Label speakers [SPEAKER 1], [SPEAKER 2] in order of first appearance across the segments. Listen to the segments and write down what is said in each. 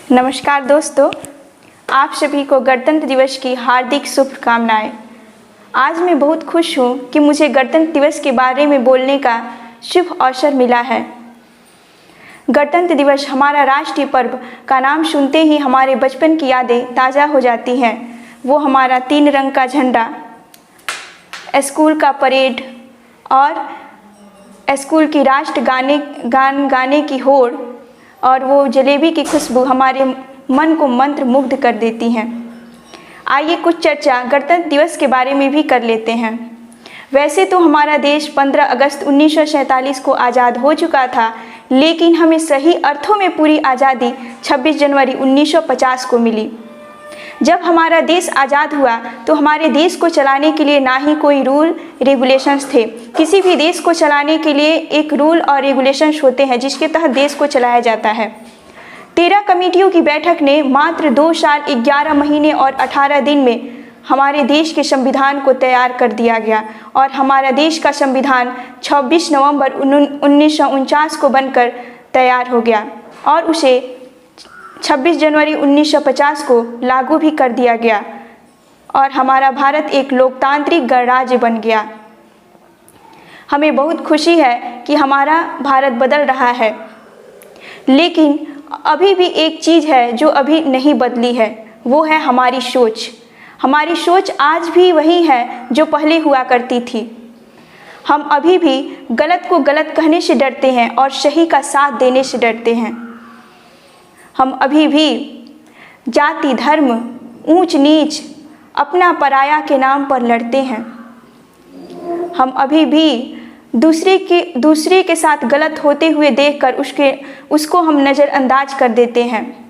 [SPEAKER 1] नमस्कार दोस्तों, आप सभी को गणतंत्र दिवस की हार्दिक शुभकामनाएं। आज मैं बहुत खुश हूँ कि मुझे गणतंत्र दिवस के बारे में बोलने का शुभ अवसर मिला है। गणतंत्र दिवस हमारा राष्ट्रीय पर्व का नाम सुनते ही हमारे बचपन की यादें ताज़ा हो जाती हैं। वो हमारा 3 रंग का झंडा, स्कूल का परेड और स्कूल की राष्ट्र गान गाने की होड़ और वो जलेबी की खुशबू हमारे मन को मंत्र मुग्ध कर देती हैं। आइए कुछ चर्चा गणतंत्र दिवस के बारे में भी कर लेते हैं। वैसे तो हमारा देश 15 अगस्त 1947 को आज़ाद हो चुका था, लेकिन हमें सही अर्थों में पूरी आज़ादी 26 जनवरी 1950 को मिली। जब हमारा देश आज़ाद हुआ तो हमारे देश को चलाने के लिए ना ही कोई रूल रेगुलेशंस थे। किसी भी देश को चलाने के लिए एक रूल और रेगुलेशंस होते हैं जिसके तहत देश को चलाया जाता है। 13 कमेटियों की बैठक ने मात्र 2 साल 11 महीने और 18 दिन में हमारे देश के संविधान को तैयार कर दिया गया और हमारा देश का संविधान 26 नवंबर 1949 को बनकर तैयार हो गया और उसे 26 जनवरी 1950 को लागू भी कर दिया गया और हमारा भारत एक लोकतांत्रिक गणराज्य बन गया। हमें बहुत खुशी है कि हमारा भारत बदल रहा है, लेकिन अभी भी एक चीज़ है जो अभी नहीं बदली है, वो है हमारी सोच। हमारी सोच आज भी वही है जो पहले हुआ करती थी। हम अभी भी गलत को गलत कहने से डरते हैं और सही का साथ देने से डरते हैं। हम अभी भी जाति, धर्म, ऊंच नीच, अपना पराया के नाम पर लड़ते हैं। हम अभी भी दूसरे के साथ गलत होते हुए देखकर उसको हम नज़रअंदाज कर देते हैं।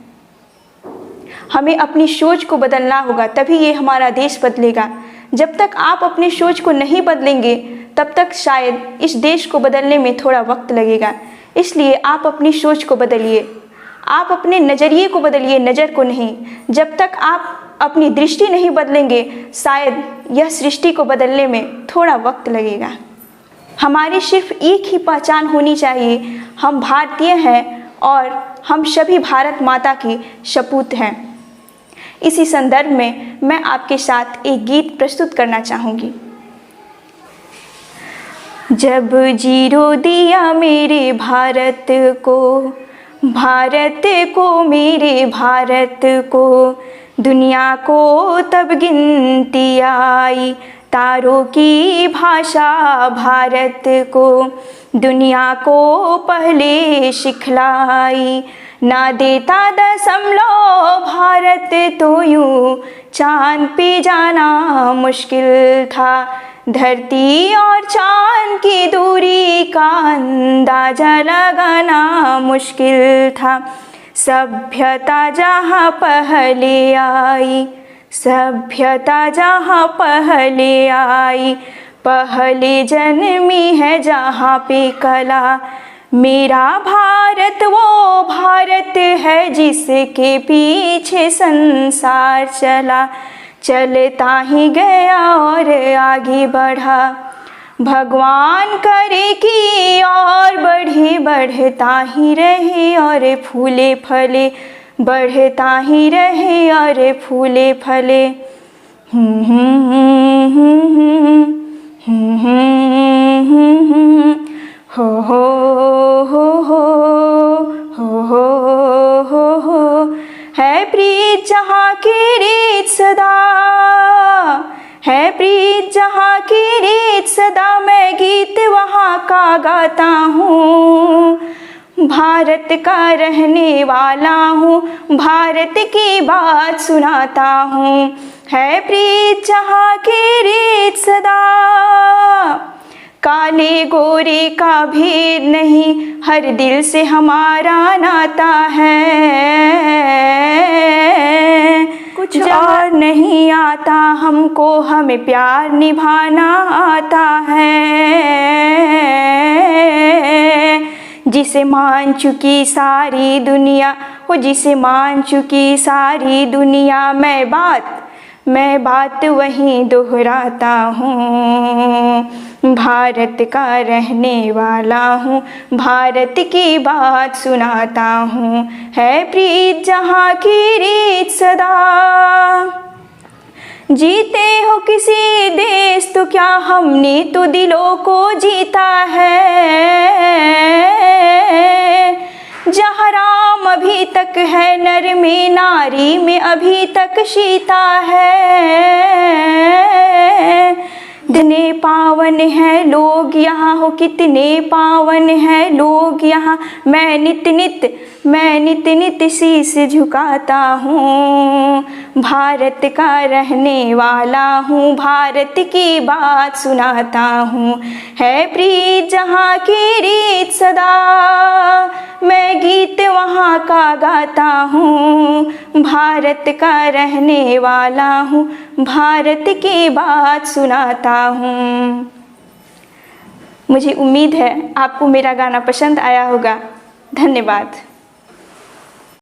[SPEAKER 1] हमें अपनी सोच को बदलना होगा, तभी ये हमारा देश बदलेगा। जब तक आप अपनी सोच को नहीं बदलेंगे तब तक शायद इस देश को बदलने में थोड़ा वक्त लगेगा। इसलिए आप अपनी सोच को बदलिए, आप अपने नज़रिए को बदलिए, नज़र को नहीं। जब तक आप अपनी दृष्टि नहीं बदलेंगे शायद यह सृष्टि को बदलने में थोड़ा वक्त लगेगा। हमारी सिर्फ एक ही पहचान होनी चाहिए, हम भारतीय हैं और हम सभी भारत माता की सपूत हैं। इसी संदर्भ में मैं आपके साथ एक गीत प्रस्तुत करना चाहूँगी। जब जीरो दिया मेरे भारत को मेरे भारत को, दुनिया को तब गिनती आई, तारों की भाषा भारत को दुनिया को पहले सिखलाई। ना देता दशमलव भारत तो यूं चांद पे जाना मुश्किल था, धरती और चांद की दूरी का अंदाजा लगाना मुश्किल था। सभ्यता जहाँ पहले आई, सभ्यता जहाँ पहले आई, पहले जन्मी है जहाँ पे कला। मेरा भारत वो भारत है जिसके पीछे संसार चला, चलता ही गया और आगे बढ़ा। भगवान करे कि और बढ़े, बढ़ता ही रहे और फूले फले, बढ़ता ही रहे और फूले फले। हो हो हो हो है प्रीत जहाँ की रीत सदा, है प्रीत जहाँ की रीत सदा, मैं गीत वहाँ का गाता हूँ। भारत का रहने वाला हूँ, भारत की बात सुनाता हूँ। है प्रीत जहाँ की रीत सदा, काले गोरे का भेद नहीं, हर दिल से हमारा नाता है। कुछ और नहीं आता हमको, हमें प्यार निभाना आता है। जिसे मान चुकी सारी दुनिया, वो जिसे मान चुकी सारी दुनिया, मैं बात वहीं दोहराता हूँ। भारत का रहने वाला हूँ, भारत की बात सुनाता हूँ, है प्रीत जहाँ की रीत सदा। जीते हो किसी देश तो क्या, हमने तो दिलों को जीता है। जहाँ राम अभी तक है, नर में नारी में अभी तक सीता है। कितने पावन हैं लोग यहाँ हो, कितने पावन हैं लोग यहाँ, मैं नित नित शीश झुकाता हूँ। भारत का रहने वाला हूँ, भारत की बात सुनाता हूँ, है प्रीत जहाँ की रीत सदा। मैं गीत वहाँ का गाता हूँ, भारत का रहने वाला हूँ, भारत की बात सुनाता हूँ। मुझे उम्मीद है आपको मेरा गाना पसंद आया होगा। धन्यवाद।